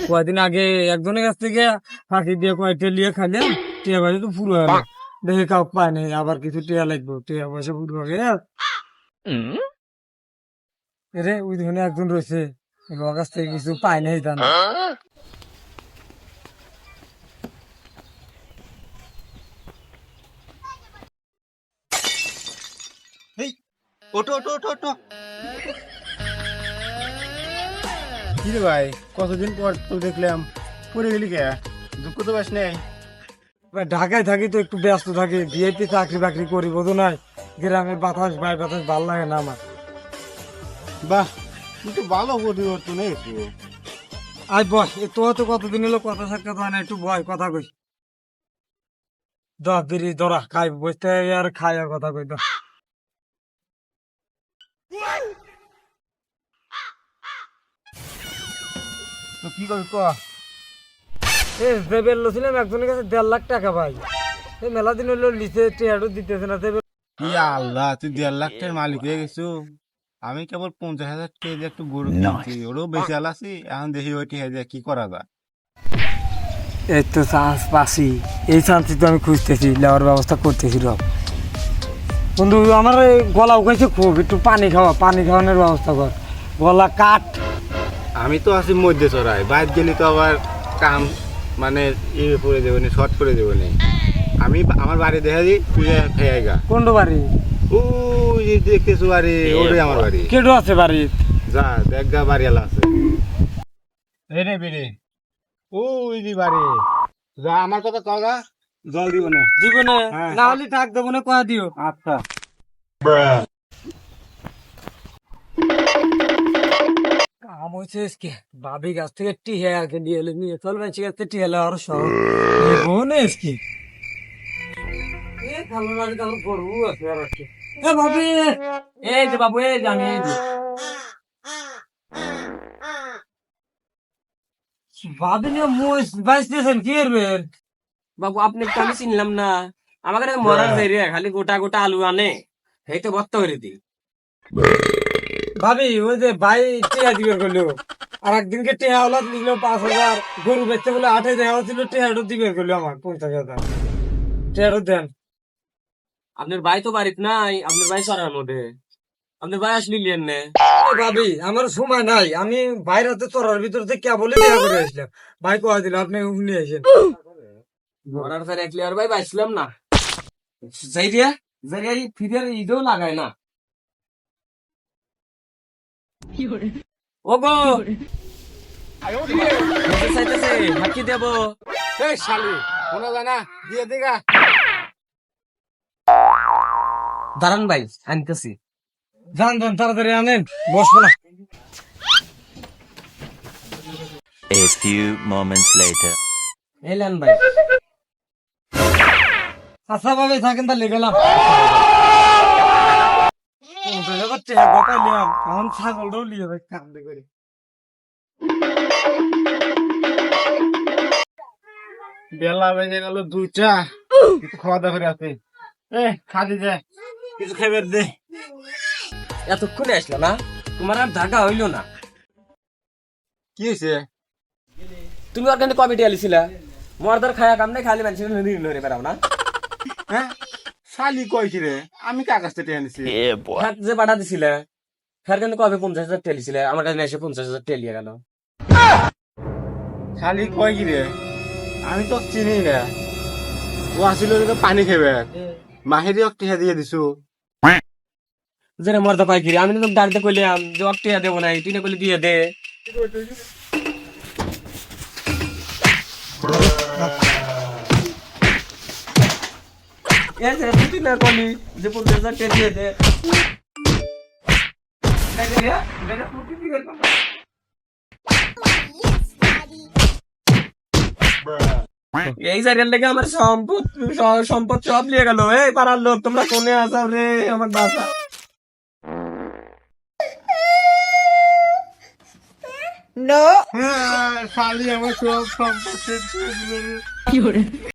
কয়েকদিন আগে একজনের কাছ থেকে ফাঁকি দিয়ে কয়েকটা লিয়ে খাইলাম, টিয়া পয়সা তো পুরো হলো। দেখে কাউ পায় নাই, আবার কিছু টিয়া লাগবে, টিয়া পয়সা পুরো হবে। রে ওই ধরনে একজন রয়েছে, ওর কাছ থেকে কিছু পায় নাই জানো। এই ওটো ওটো ওটো ওটো কি রে ভাই, কতদিন পর তো দেখলাম, পড়ে গেলি কে? দুঃখ তো বাস নেই? ঢাকায় থাকি তো একটু ব্যস্ত থাকি, বিয়েতে চাকরি বাকরি করি বোঝো নাই, গ্রামের বাতাস বাই বাতাস ভাল লাগে না আমার। বাহ, তুই তো ভালো পরিবর্তন হয়েছে। আজ বস, তোর তো কতদিন হলো কথা সাক্ষাৎ হয় না, একটু বয় কথা কই। দশ বিড়ি ধরা খাই বসতে আর খাই আর কথা কই। তো কি করবি ক? যে বেললো ছিলাম একজনের কাছে 1.5 লাখ টাকা ভাই, এই মেলা দিন হইলো লিচে টিয়ারও দিতেছে না। কি আল্লাহ, তুই 1.5 লাখ টাকার মালিক হয়ে গেছো। আমি কেবল 50,000 টাকা দিয়ে একটু গরু কিনছি, ওরও বেশি আলাসি। এখন দেখি ওইটি হয়ে কি করা যায়। এই তো চান্স পাচ্ছি, এই চান্সই তো আমি খুঁজতেছি, লেওয়ার ব্যবস্থা করতেছি। রব বন্ধু, আমার এই গলা উকাইছে খুব, একটু পানি খাওয়া, পানি খাওয়ানোর ব্যবস্থা কর, গলা কাট। আমি তো আছি মধ্যে চড়াই, বাইর গেলি তো আবার কাম মানে পড়ে দেবো নি, শর্ট করে দেবো নি। আমি আমার বাড়ি দেখা দিই, তুই খেয়ে গা। কোন বাড়ি? ওই যে দেখতেছো বাড়ি, ওটাই আমার বাড়ি। কেডো আছে বাড়ি? যা দেখ গা, বাড়িওয়ালা আছে। এই রে বেরে, ওই যে বাড়ি। যা, আমার কথা কগা, জল দিব না। জীবনে হ্যাঁ। না হলে ডাক দেবো না, কয়া দিও। আচ্ছা। কাম হয়েছে আজকে, ভাবি গাছ থেকে টিহে আগে নিয়ে এলে, নিয়ে চল বেঁচে গেছে টিহেলে আরো সহ বোনে আজকে। এই যে বাবু, এই যে আমি, এই যে ভাবি নিয়ে মুই বাইসতেছেন কি করবেন? বাবু আপনি তো আমি চিনলাম না। আমাকে মরার যাই রে, খালি গোটা গোটা আলু আনে, এই তো ভর্তা করে দিই। ভাবি ওই যে ভাই টিয়া দিবে করলো, আর একদিনকে টিয়া হলো নিল 5,000, গরু বেচতে বলে 8,000 ছিল, টিয়াটা দিবে করলো আমার 50,000। টিয়াটা দেন। আপনার ভাই তো বাড়িতে নাই, আপনার ভাই চড়ার মধ্যে, আপনার ভাই আসলি লিয়েন নে। ভাবি আমার সময় নাই, আমি বাইরে তোরার ভিতর থেকে কেবলই দেখা করে আসলাম, ভাই কোয়া দিল আপনি নিয়ে আসেন। মরার স্যার একলি আর ভাই বাইছিলাম না, যাই রে যাই ফিরে ঈদেও লাগায় না। ও গো চাইতেছে হাকি দেব। এই শালি, শোনা যায় না, দিয়ে দিগা। দাঁড়ান ভাই আনতেছি। যান যান তাড়াতাড়ি আনেন, বসবো না। A few moments later. এলেন ভাই। আচ্ছা ভাবি থাকেন, তাহলে গেলাম। এখন ছাগলটাও নিয়ে যাবে কান্দে করে। বেলা বেজে গেল 2টা, কিছু খাওয়া দাওয়া করে আছে। খাদি যায়, কিছু খাইবার দে। এতক্ষণে আসলো না, তোমার আর ঢাকা হইলো না। কি হয়েছে? তুমি ওর কাছে কমিটি আলিছিলা, মরদার খায়া কাম নাই, খালি মানুষের নড়ে বেড়াও না। হ্যাঁ, শালি কইছি রে, আমি কার কাছ থেকে আনিছি? হ্যাঁ যে বাড়া দিছিলে, ফের কিন্তু কবে 50,000 টেলিছিলে, আমার কাছে এসে 50,000 টেলিয়ে গেল। শালি কই কি রে, আমি তো চিনি না। ও আসিল তো পানি খাবে, মাহেরি অক্টিহা দিয়ে দিছো। যে মরদা পাই কিরে, আমি তো গাড়িতে কইলাম যে অক্টিয়া দেবো না, তুই না কইলে দিয়ে দে। তুই না কলি যে 50,000 টেলিয়ে দে। এই জায়গার লেগে আমার সম্পদ সম্পদ সব নিয়ে গেল। এই পাড়ার লোক তোমরা কোনে আসাও রে, আমার বাসা। শালি আমার সব সম্পত্তি